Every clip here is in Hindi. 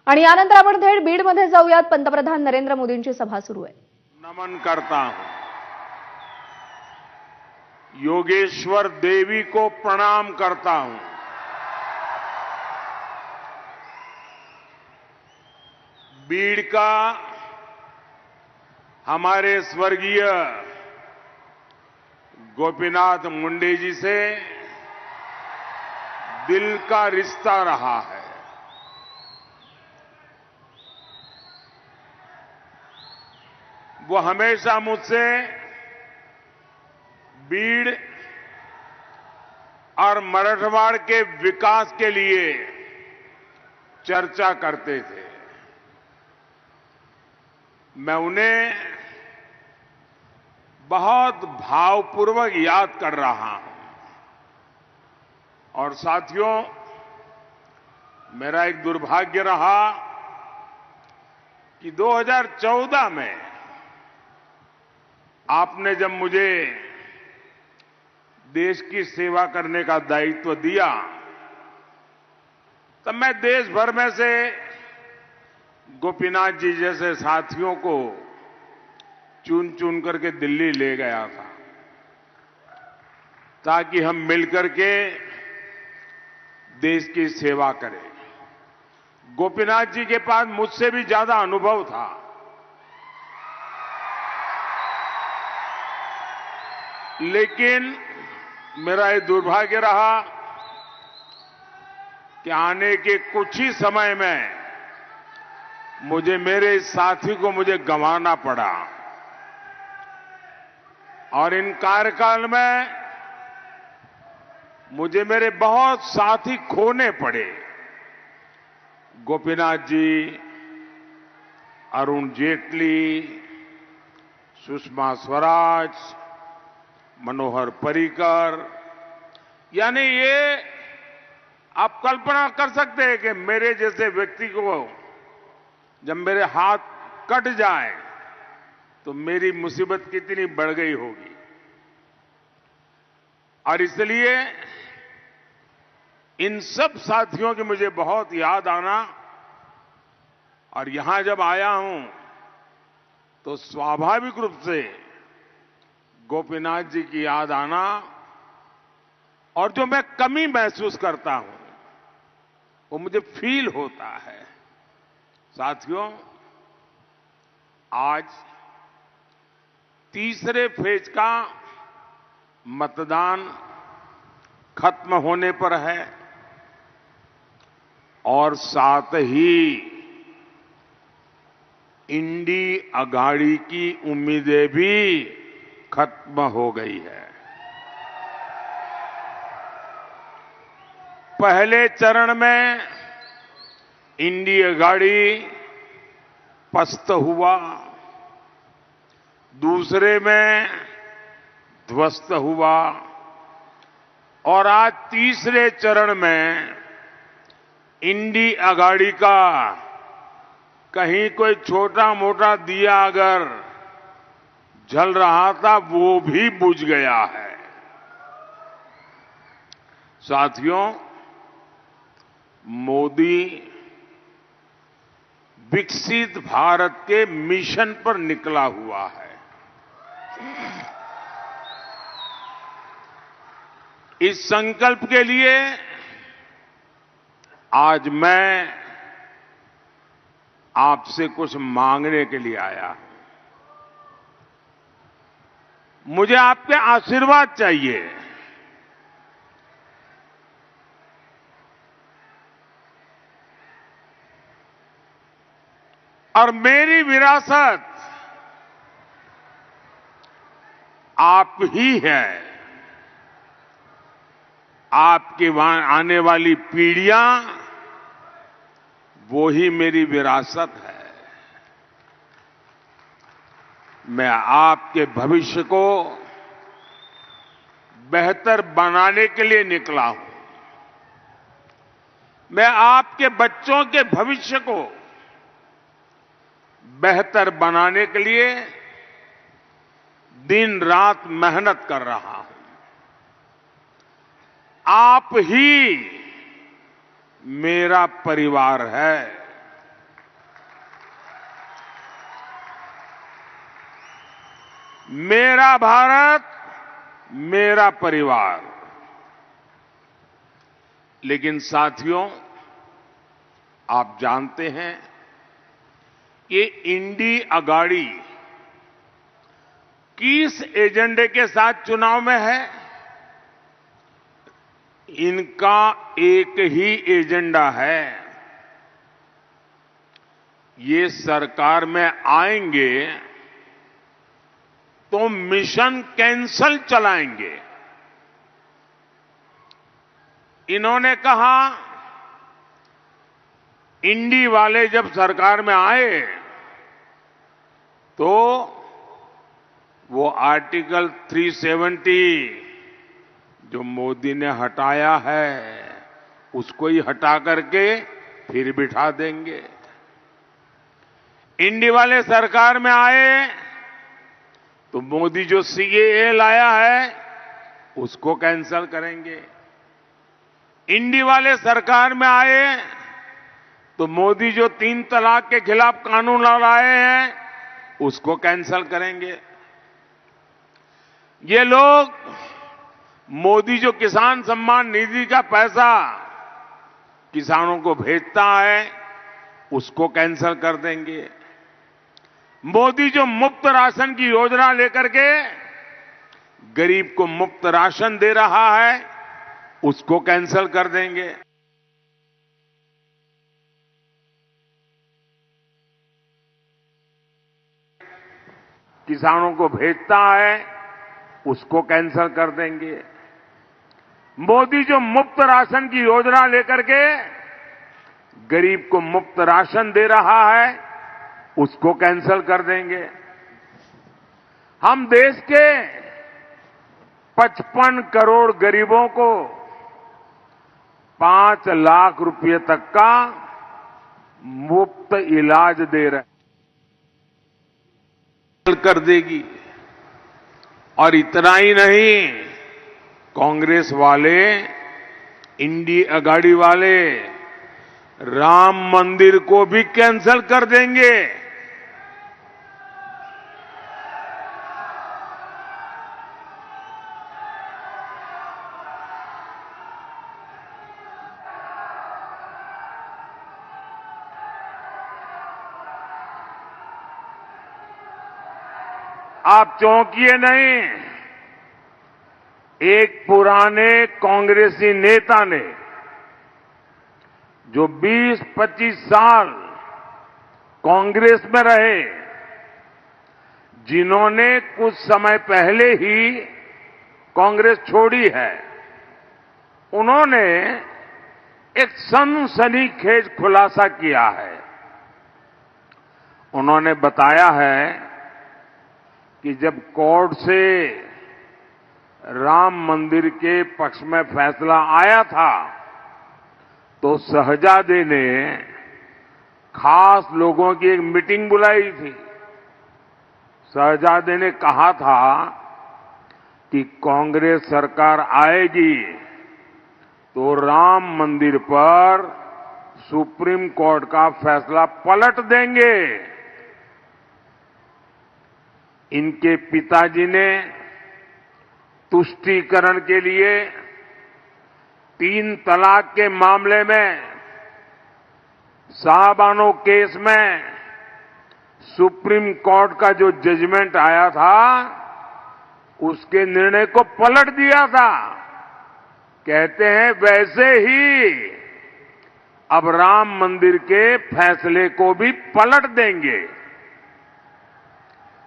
आणि यानंतर आपण थेट बीडमध्ये जाऊयात. पंतप्रधान नरेंद्र मोदींची सभा सुरू आहे. नमन करता हूं, योगेश्वर देवी को प्रणाम करता हूं। बीड़ का हमारे स्वर्गीय गोपीनाथ मुंडे जी से दिल का रिश्ता रहा है। वो हमेशा मुझसे बीड़ और मराठवाड़ के विकास के लिए चर्चा करते थे। मैं उन्हें बहुत भावपूर्वक याद कर रहा हूं। और साथियों, मेरा एक दुर्भाग्य रहा कि 2014 में आपने जब मुझे देश की सेवा करने का दायित्व दिया, तब मैं देश भर में से गोपीनाथ जी जैसे साथियों को चुन चुन करके दिल्ली ले गया था, ताकि हम मिलकर के देश की सेवा करें। गोपीनाथ जी के पास मुझसे भी ज्यादा अनुभव था। लेकिन मेरा ये दुर्भाग्य रहा कि आने के कुछ ही समय में मेरे इस साथी को मुझे गंवाना पड़ा। और इन कार्यकाल में मुझे मेरे बहुत साथी खोने पड़े। गोपीनाथ जी, अरुण जेटली, सुषमा स्वराज, मनोहर पर्रिकर, यानी ये आप कल्पना कर सकते हैं कि मेरे जैसे व्यक्ति को जब मेरे हाथ कट जाए तो मेरी मुसीबत कितनी बढ़ गई होगी। और इसलिए इन सब साथियों की मुझे बहुत याद आना, और यहां जब आया हूं तो स्वाभाविक रूप से गोपीनाथ जी की याद आना, और जो मैं कमी महसूस करता हूं वो मुझे फील होता है। साथियों, आज तीसरे फेज का मतदान खत्म होने पर है, और साथ ही इंडी अघाड़ी की उम्मीदें भी खत्म हो गई है। पहले चरण में इंडी अघाड़ी पस्त हुआ, दूसरे में ध्वस्त हुआ, और आज तीसरे चरण में इंडी अघाड़ी का कहीं कोई छोटा मोटा दिया अगर जल रहा था वो भी बुझ गया है। साथियों, मोदी विकसित भारत के मिशन पर निकला हुआ है। इस संकल्प के लिए आज मैं आपसे कुछ मांगने के लिए आया हूं। मुझे आपके आशीर्वाद चाहिए। और मेरी विरासत आप ही है। आपकी आने वाली पीढ़ियां वो ही मेरी विरासत है। मैं आपके भविष्य को बेहतर बनाने के लिए निकला हूं। मैं आपके बच्चों के भविष्य को बेहतर बनाने के लिए दिन रात मेहनत कर रहा हूं। आप ही मेरा परिवार है। मेरा भारत, मेरा परिवार। लेकिन साथियों, आप जानते हैं कि इंडी अगाड़ी किस एजेंडे के साथ चुनाव में है? इनका एक ही एजेंडा है। ये सरकार में आएंगे तो मिशन कैंसल चलाएंगे। इन्होंने कहा, इंडी वाले जब सरकार में आए तो वो आर्टिकल 370 जो मोदी ने हटाया है उसको ही हटा करके फिर बिठा देंगे। इंडी वाले सरकार में आए तो मोदी जो सीएए लाया है उसको कैंसल करेंगे। इंडी वाले सरकार में आए तो मोदी जो 3 तलाक के खिलाफ कानून लाए हैं उसको कैंसल करेंगे। ये लोग मोदी जो किसान सम्मान निधि का पैसा किसानों को भेजता है उसको कैंसल कर देंगे। मोदी जो मुफ्त राशन की योजना लेकर के गरीब को मुफ्त राशन दे रहा है उसको कैंसल कर देंगे। किसानों को भेजता है उसको कैंसल कर देंगे। मोदी जो मुफ्त राशन की योजना लेकर के गरीब को मुफ्त राशन दे रहा है उसको कैंसल कर देंगे। हम देश के 55 करोड़ गरीबों को 5 लाख रुपए तक का मुफ्त इलाज दे रहे कर देगी। और इतना ही नहीं, कांग्रेस वाले, इंडी अगाड़ी वाले राम मंदिर को भी कैंसल कर देंगे। आप चौंकिए नहीं। एक पुराने कांग्रेसी नेता ने जो 20-25 साल कांग्रेस में रहे, जिन्होंने कुछ समय पहले ही कांग्रेस छोड़ी है, उन्होंने एक सनसनीखेज खुलासा किया है। उन्होंने बताया है कि जब कोर्ट से राम मंदिर के पक्ष में फैसला आया था तो शहजादे ने खास लोगों की एक मीटिंग बुलाई थी। शहजादे ने कहा था कि कांग्रेस सरकार आएगी तो राम मंदिर पर सुप्रीम कोर्ट का फैसला पलट देंगे। इनके पिताजी ने तुष्टीकरण के लिए 3 तलाक के मामले में साहबानो केस में सुप्रीम कोर्ट का जो जजमेंट आया था उसके निर्णय को पलट दिया था। कहते हैं वैसे ही अब राम मंदिर के फैसले को भी पलट देंगे।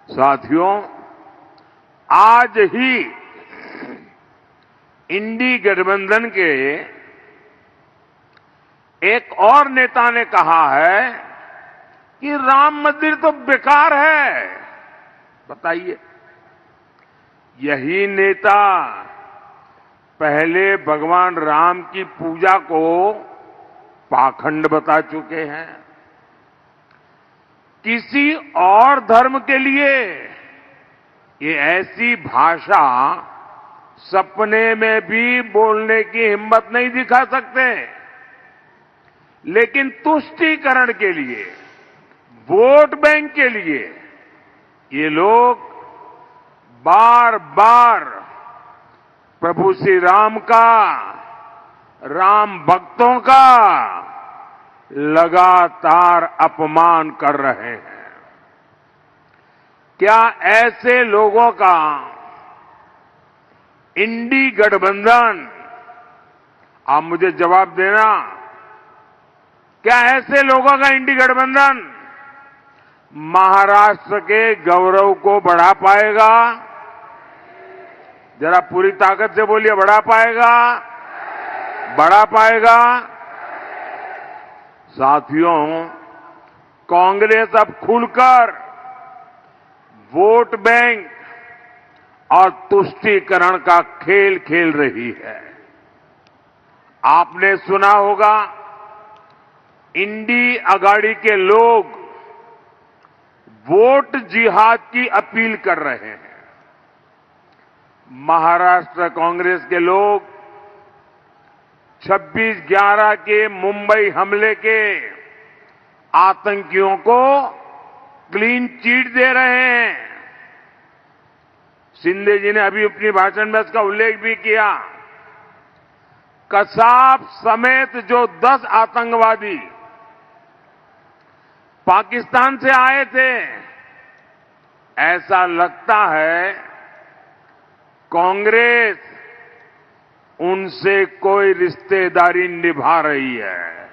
साथियों, आज ही इंडी गठबंधन के एक और नेता ने कहा है कि राम मंदिर तो बेकार है। बताइए, यही नेता पहले भगवान राम की पूजा को पाखंड बता चुके हैं। किसी और धर्म के लिए ये ऐसी भाषा सपने में भी बोलने की हिम्मत नहीं दिखा सकते, लेकिन तुष्टीकरण के लिए, वोट बैंक के लिए ये लोग बार बार प्रभु श्री राम का, राम भक्तों का लगातार अपमान कर रहे हैं। क्या ऐसे लोगों का इंडी गठबंधन, आप मुझे जवाब देना, क्या ऐसे लोगों का इंडी गठबंधन महाराष्ट्र के गौरव को बढ़ा पाएगा? जरा पूरी ताकत से बोलिए, बढ़ा पाएगा? बढ़ा पाएगा? साथियों, कांग्रेस अब खुलकर वोट बैंक और तुष्टीकरण का खेल खेल रही है। आपने सुना होगा, इंडी अगाड़ी के लोग वोट जिहाद की अपील कर रहे हैं। महाराष्ट्र कांग्रेस के लोग 26/11 के मुंबई हमले के आतंकियों को क्लीन चिट दे रहे हैं। शिंदे जी ने अभी अपनी भाषण में इसका उल्लेख भी किया। कसाब समेत जो 10 आतंकवादी पाकिस्तान से आए थे, ऐसा लगता है कांग्रेस उनसे कोई रिश्तेदारी निभा रही है।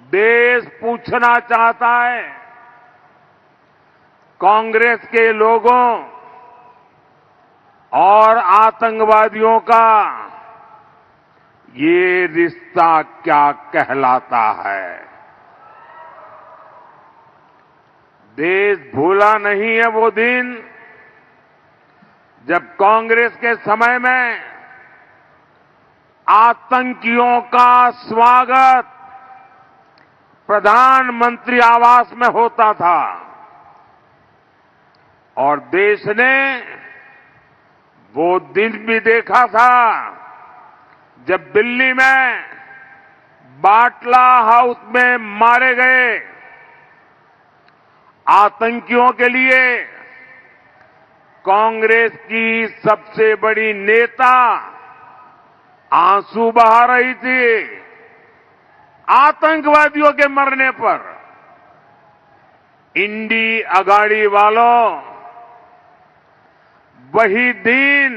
देश पूछना चाहता है, कांग्रेस के लोगों और आतंकवादियों का ये रिश्ता क्या कहलाता है? देश भूला नहीं है वो दिन जब कांग्रेस के समय में आतंकियों का स्वागत प्रधानमंत्री आवास में होता था और देश ने वो दिन भी देखा था जब दिल्ली में बाटला हाउस में मारे गए आतंकियों के लिए कांग्रेस की सबसे बड़ी नेता आंसू बहा रही थी। आतंकवादियों के मरने पर इंडी अगाड़ी वालों वही दिन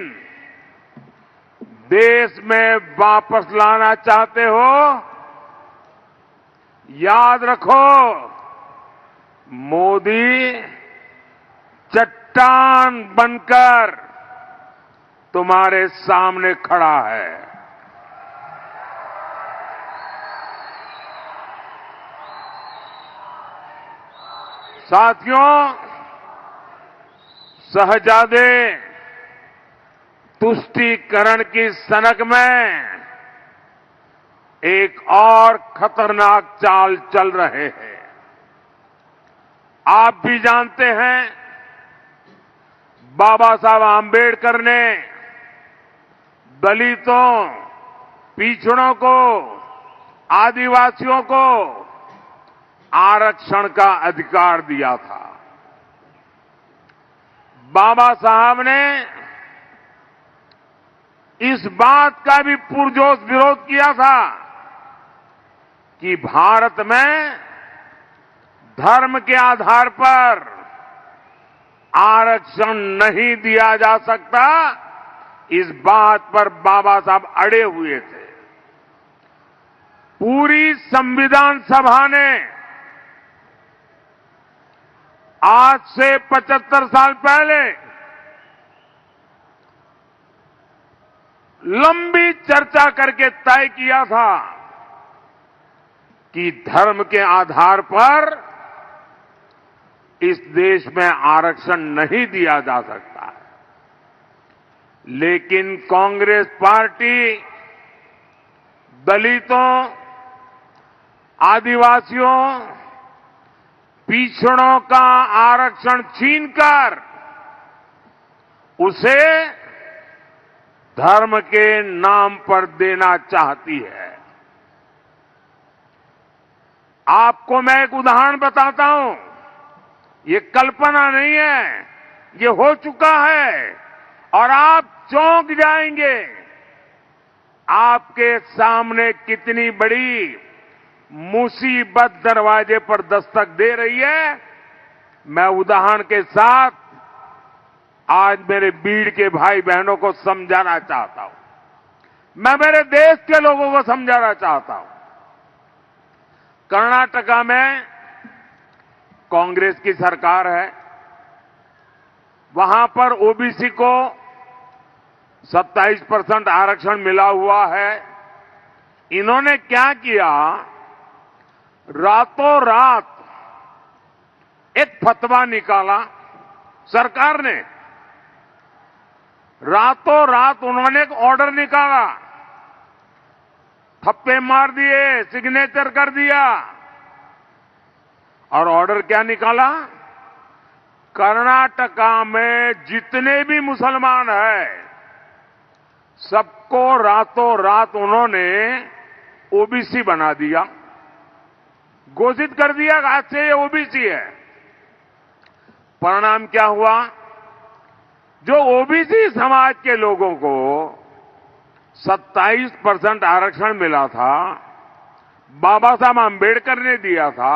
देश में वापस लाना चाहते हो? याद रखो, मोदी चट्टान बनकर तुम्हारे सामने खड़ा है। साथियों, शहजादे तुष्टीकरण की सनक में एक और खतरनाक चाल चल रहे हैं। आप भी जानते हैं, बाबा साहब आंबेडकर ने दलितों, पिछड़ों को, आदिवासियों को आरक्षण का अधिकार दिया था। बाबा साहब ने इस बात का भी पुरजोश विरोध किया था कि भारत में धर्म के आधार पर आरक्षण नहीं दिया जा सकता। इस बात पर बाबा साहब अड़े हुए थे। पूरी संविधान सभा ने आज से 75 साल पहले लंबी चर्चा करके तय किया था कि धर्म के आधार पर इस देश में आरक्षण नहीं दिया जा सकता है। लेकिन कांग्रेस पार्टी दलितों, आदिवासियों, पिछड़ों का आरक्षण छीनकर उसे धर्म के नाम पर देना चाहती है। आपको मैं एक उदाहरण बताता हूं। ये कल्पना नहीं है, ये हो चुका है और आप चौंक जाएंगे। आपके सामने कितनी बड़ी मुसीबत दरवाजे पर दस्तक दे रही है, मैं उदाहरण के साथ आज मेरे बीड़ के भाई बहनों को समझाना चाहता हूं। मैं मेरे देश के लोगों को समझाना चाहता हूं। कर्नाटका में कांग्रेस की सरकार है। वहां पर ओबीसी को 27% आरक्षण मिला हुआ है। इन्होंने क्या किया, रातों रात एक फतवा निकाला सरकार ने। रातों रात उन्होंने एक ऑर्डर निकाला, थप्पे मार दिए, सिग्नेचर कर दिया और ऑर्डर क्या निकाला, कर्नाटका में जितने भी मुसलमान हैं सबको रातों रात उन्होंने ओबीसी बना दिया, घोषित कर दिया कि आज से ये ओबीसी है। परिणाम क्या हुआ, जो ओबीसी समाज के लोगों को 27% आरक्षण मिला था, बाबा साहब आंबेडकर ने दिया था,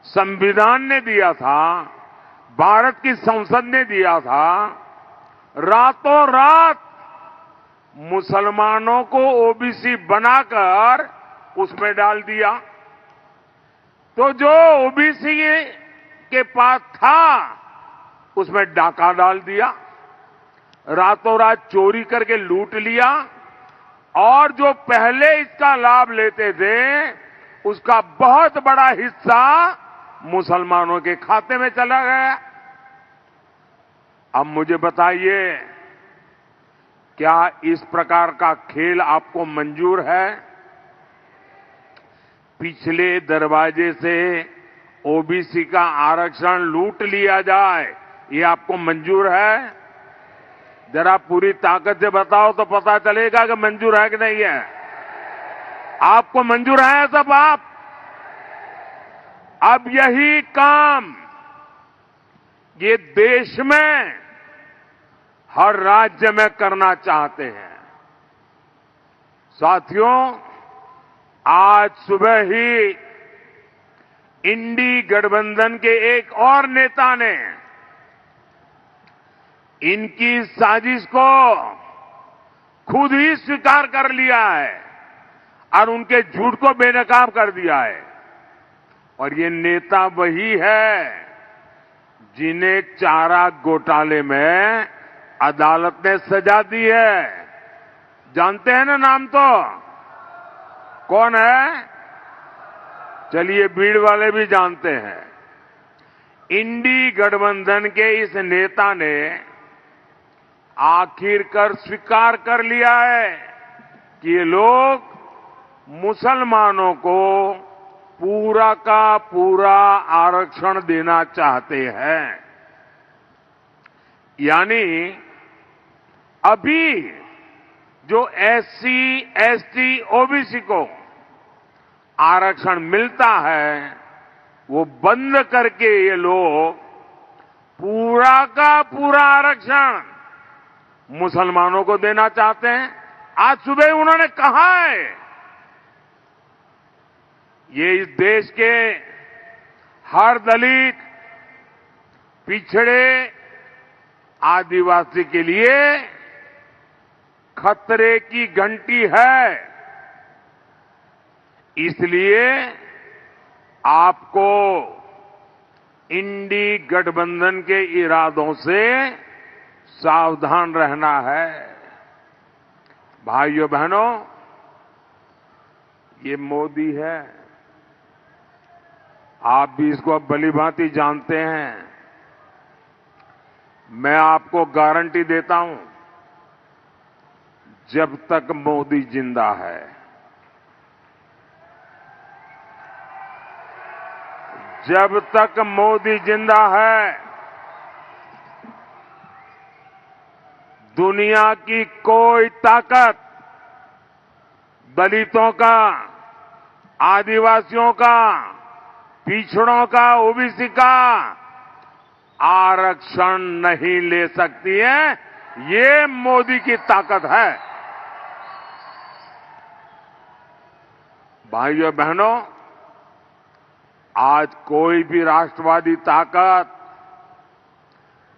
संविधान ने दिया था, भारत की संसद ने दिया था, रातों रात मुसलमानों को ओबीसी बनाकर उसमें डाल दिया। तो जो ओबीसी के पास था उसमें डाका डाल दिया, रातों रात चोरी करके लूट लिया और जो पहले इसका लाभ लेते थे उसका बहुत बड़ा हिस्सा मुसलमानों के खाते में चला गया। अब मुझे बताइए, क्या इस प्रकार का खेल आपको मंजूर है? पिछले दरवाजे से ओबीसी का आरक्षण लूट लिया जाए, ये आपको मंजूर है? जरा पूरी ताकत से बताओ तो पता चलेगा कि मंजूर है कि नहीं है। आपको मंजूर है सब? आप अब यही काम ये देश में हर राज्य में करना चाहते हैं। साथियों, आज सुबह ही इंडी गठबंधन के एक और नेता ने इनकी साजिश को खुद ही स्वीकार कर लिया है और उनके झूठ को बेनकाब कर दिया है। और ये नेता वही है जिन्हें चारा घोटाले में अदालत ने सजा दी है। जानते हैं ना नाम? तो कौन है? चलिए, भीड़ वाले भी जानते हैं। इंडी गठबंधन के इस नेता ने आखिरकार स्वीकार कर लिया है कि ये लोग मुसलमानों को पूरा का पूरा आरक्षण देना चाहते हैं। यानी अभी जो एससी, एसटी, ओबीसी को आरक्षण मिलता है वो बंद करके ये लोग पूरा का पूरा आरक्षण मुसलमानों को देना चाहते हैं। आज सुबह उन्होंने कहा है ये इस देश के हर दलित, पिछड़े, आदिवासी के लिए खतरे की घंटी है। इसलिए आपको इंडी गठबंधन के इरादों से सावधान रहना है। भाइयों बहनों, ये मोदी है, आप भी इसको अब भलीभांति जानते हैं। मैं आपको गारंटी देता हूं, जब तक मोदी जिंदा है, जब तक मोदी जिंदा है, दुनिया की कोई ताकत दलितों का, आदिवासियों का, पिछड़ों का, ओबीसी का आरक्षण नहीं ले सकती है। ये मोदी की ताकत है। भाइयों बहनों, आज कोई भी राष्ट्रवादी ताकत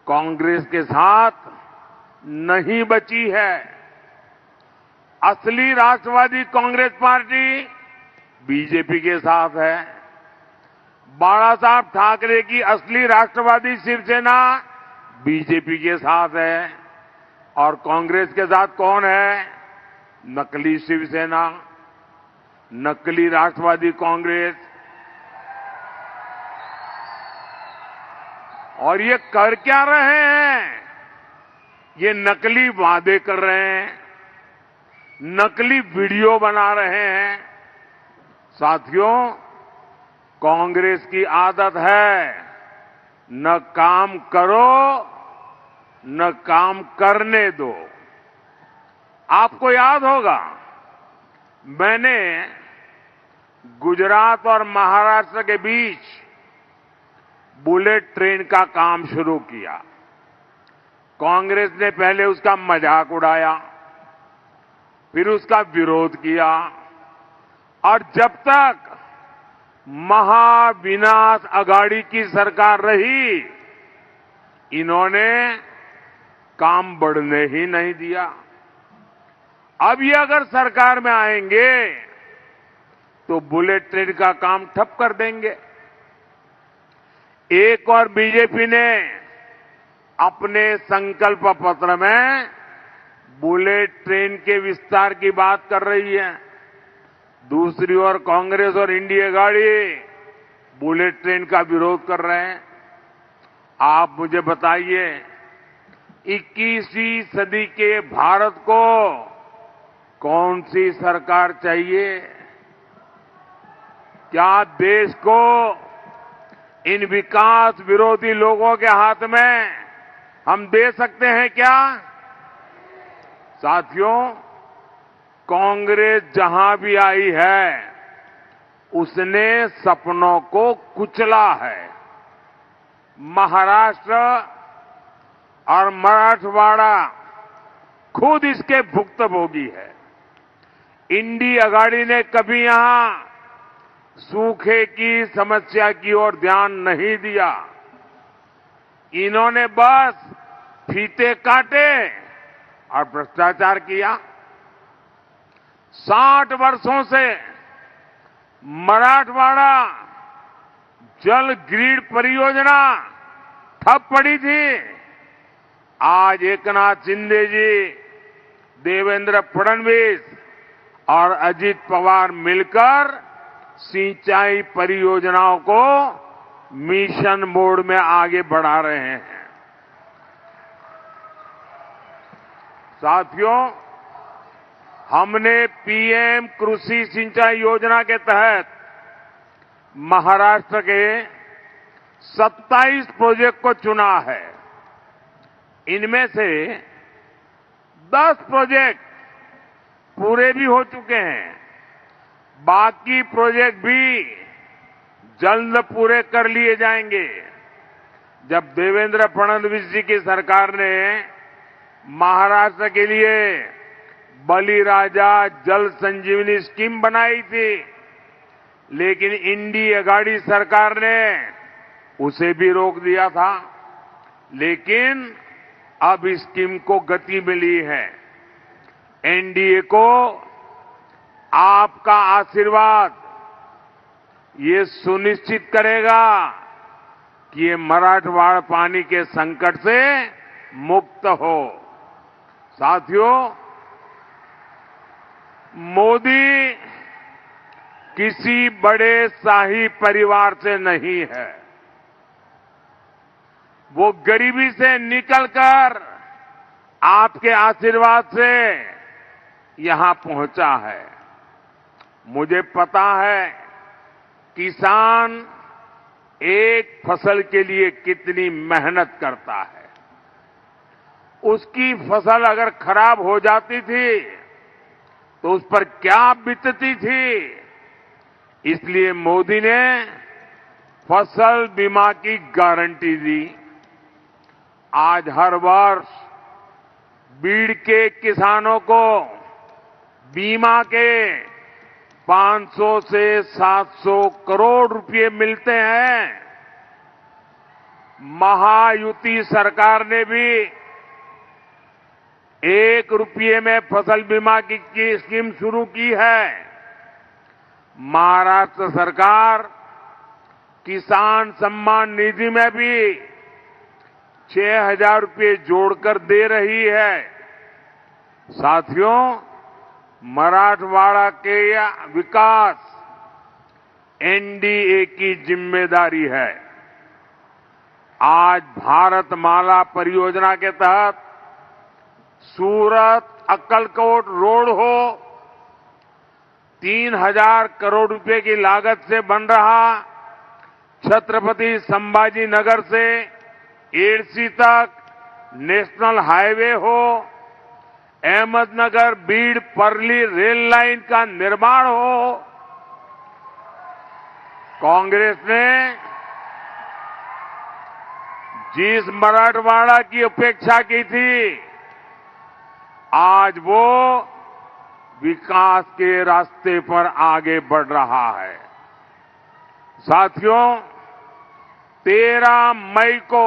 कांग्रेस के साथ नहीं बची है। असली राष्ट्रवादी कांग्रेस पार्टी बीजेपी के साथ है। बाला साहब ठाकरे की असली राष्ट्रवादी शिवसेना बीजेपी के साथ है। और कांग्रेस के साथ कौन है? नकली शिवसेना, नकली राष्ट्रवादी कांग्रेस। और ये कर क्या रहे हैं? ये नकली वादे कर रहे हैं, नकली वीडियो बना रहे हैं। साथियों, कांग्रेस की आदत है न काम करो न काम करने दो। आपको याद होगा, मैंने गुजरात और महाराष्ट्र के बीच बुलेट ट्रेन का काम शुरू किया। कांग्रेस ने पहले उसका मजाक उड़ाया, फिर उसका विरोध किया, और जब तक महाविनाश अघाड़ी की सरकार रही, इन्होंने काम बढ़ने ही नहीं दिया। अब ये अगर सरकार में आएंगे तो बुलेट ट्रेन का काम ठप कर देंगे। एक और बीजेपी ने अपने संकल्प पत्र में बुलेट ट्रेन के विस्तार की बात कर रही है। दूसरी ओर कांग्रेस और इंडिया गाड़ी बुलेट ट्रेन का विरोध कर रहे हैं। आप मुझे बताइए, 21वीं सदी के भारत को कौन सी सरकार चाहिए? क्या देश को इन विकास विरोधी लोगों के हाथ में हम दे सकते हैं क्या? साथियों, कांग्रेस जहां भी आई है, उसने सपनों को कुचला है। महाराष्ट्र और मराठवाड़ा खुद इसके भुक्तभोगी है। इंडी अघाड़ी ने कभी यहां सूखे की समस्या की ओर ध्यान नहीं दिया। इन्होंने बस फीते काटे और भ्रष्टाचार किया। 60 वर्षों से मराठवाड़ा जल ग्रिड परियोजना ठप पड़ी थी। आज एकनाथ शिंदे जी, देवेंद्र फडणवीस और अजित पवार मिलकर सिंचाई परियोजनाओं को मिशन मोड में आगे बढ़ा रहे हैं। साथियों, हमने पीएम कृषि सिंचाई योजना के तहत महाराष्ट्र के 27 प्रोजेक्ट को चुना है। इनमें से 10 प्रोजेक्ट पूरे भी हो चुके हैं। बाकी प्रोजेक्ट भी जल्द पूरे कर लिए जाएंगे। जब देवेंद्र फडणवीस जी की सरकार ने महाराष्ट्र के लिए बलिराजा जल संजीवनी स्कीम बनाई थी, लेकिन इंडी अघाड़ी सरकार ने उसे भी रोक दिया था। लेकिन अब इस स्कीम को गति मिली है। एनडीए को आपका आशीर्वाद ये सुनिश्चित करेगा कि ये मराठवाड़ा पानी के संकट से मुक्त हो। साथियों, मोदी किसी बड़े शाही परिवार से नहीं है। वो गरीबी से निकलकर आपके आशीर्वाद से यहां पहुंचा है। मुझे पता है किसान एक फसल के लिए कितनी मेहनत करता है। उसकी फसल अगर खराब हो जाती थी तो उस पर क्या बीतती थी। इसलिए मोदी ने फसल बीमा की गारंटी दी। आज हर वर्ष बीड़ के किसानों को बीमा के 500 से 700 करोड़ रुपए मिलते हैं। महायुति सरकार ने भी 1 रुपये में फसल बीमा की स्कीम शुरू की है। महाराष्ट्र सरकार किसान सम्मान निधि में भी 6,000 रुपये जोड़कर दे रही है। साथियों, मराठवाड़ा के विकास एनडीए की जिम्मेदारी है। आज भारतमाला परियोजना के तहत सूरत अक्कलकोट रोड हो 3,000 करोड़ रुपए की लागत से बन रहा छत्रपति संभाजी नगर से एडसी तक नेशनल हाईवे हो, अहमदनगर बीड़ परली रेल लाइन का निर्माण हो। कांग्रेस ने जिस मराठवाड़ा की अपेक्षा की थी, आज वो विकास के रास्ते पर आगे बढ़ रहा है। साथियों, 13 मई को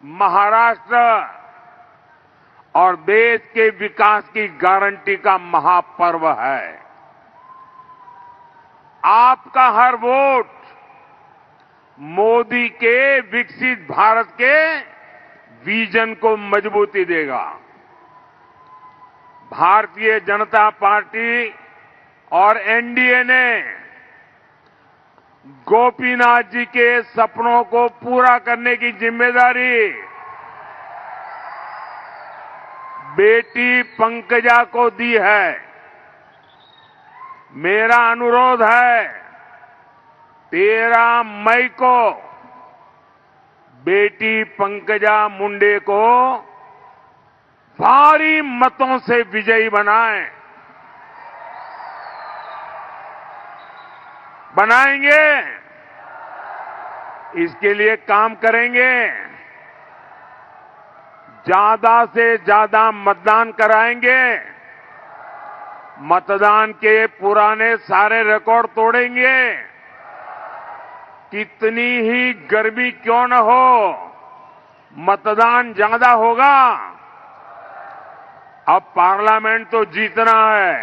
महाराष्ट्र और देश के विकास की गारंटी का महापर्व है। आपका हर वोट मोदी के विकसित भारत के विजन को मजबूती देगा। भारतीय जनता पार्टी और एनडीए ने गोपीनाथ जी के सपनों को पूरा करने की जिम्मेदारी बेटी पंकजा को दी है। मेरा अनुरोध है, 13 मई को बेटी पंकजा मुंडे को भारी मतों से विजयी बनाएंगे। इसके लिए काम करेंगे। ज्यादा से ज्यादा मतदान कराएंगे। मतदान के पुराने सारे रिकॉर्ड तोड़ेंगे। कितनी ही गर्मी क्यों न हो, मतदान ज्यादा होगा। अब पार्लियामेंट तो जीतना है,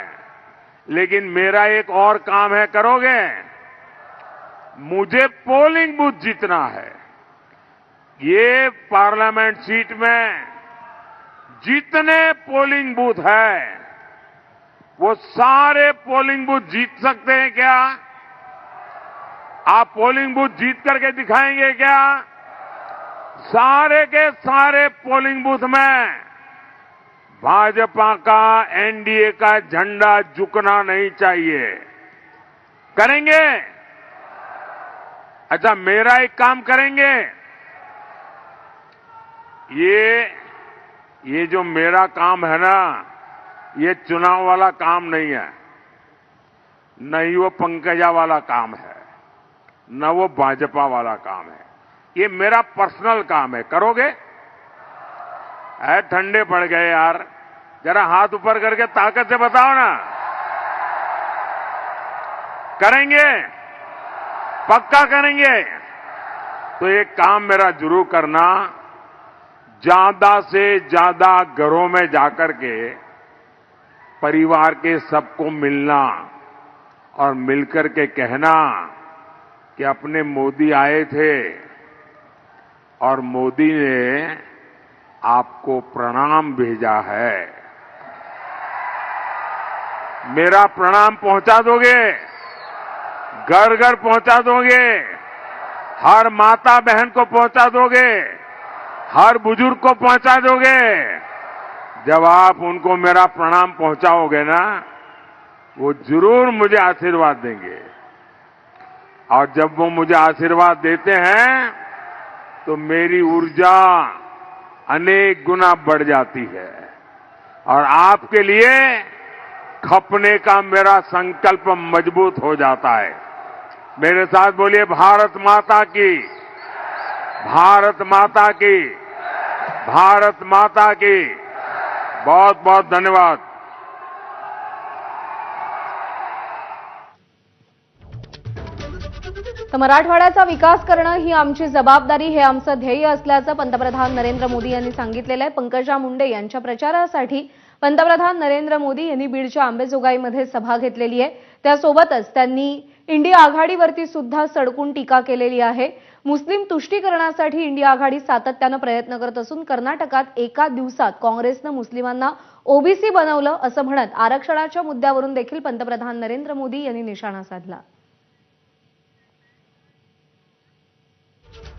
लेकिन मेरा एक और काम है, करोगे? मुझे पोलिंग बूथ जीतना है। ये पार्लियामेंट सीट में जितने पोलिंग बूथ है, वो सारे पोलिंग बूथ जीत सकते हैं क्या? आप पोलिंग बूथ जीत करके दिखाएंगे क्या? सारे के सारे पोलिंग बूथ में भाजपा का, एनडीए का झंडा झुकना नहीं चाहिए। करेंगे? अच्छा, मेरा एक काम करेंगे। ये जो मेरा काम है ना, ये चुनाव वाला काम नहीं है, न ही वो पंकजा वाला काम है, न वो भाजपा वाला काम है। ये मेरा पर्सनल काम है। करोगे? ठंडे पड़ गए यार, जरा हाथ ऊपर करके ताकत से बताओ ना। करेंगे? पक्का करेंगे? तो एक काम मेरा जरूर करना, ज्यादा से ज्यादा घरों में जाकर के परिवार के सबको मिलना और मिलकर के कहना कि अपने मोदी आए थे और मोदी ने आपको प्रणाम भेजा है। मेरा प्रणाम पहुंचा दोगे? घर घर पहुंचा दोगे? हर माता बहन को पहुंचा दोगे? हर बुजुर्ग को पहुंचा दोगे? जब आप उनको मेरा प्रणाम पहुंचाओगे ना, वो जरूर मुझे आशीर्वाद देंगे। और जब वो मुझे आशीर्वाद देते हैं तो मेरी ऊर्जा अनेक गुना बढ़ जाती है और आपके लिए खपने का मेरा संकल्प मजबूत हो जाता है। मेरे साथ बोलिए, भारत माता की, भारत माता की, भारत माता की। बहुत बहुत धन्यवाद। तर मराठवाड्याचा विकास करणं ही आमची जबाबदारी, हे आमचं ध्येय असल्याचं पंतप्रधान नरेंद्र मोदी यांनी सांगितलेलं आहे। पंकजा मुंडे यांच्या प्रचारासाठी पंतप्रधान नरेंद्र मोदी यांनी बीडच्या अंबेजोगाईमध्ये सभा घेतलेली आहे। त्यासोबतच त्यांनी इंडिया आघाडीवरती सुद्धा सडकून टीका केलेली आहे। मुस्लिम तुष्टीकरणासाठी इंडिया आघाडी सातत्यानं प्रयत्न करत असून कर्नाटकात एका दिवसात काँग्रेसनं मुस्लिमांना ओबीसी बनवलं असं म्हणत आरक्षणाच्या मुद्द्यावरून देखील पंतप्रधान नरेंद्र मोदी यांनी निशाणा साधला।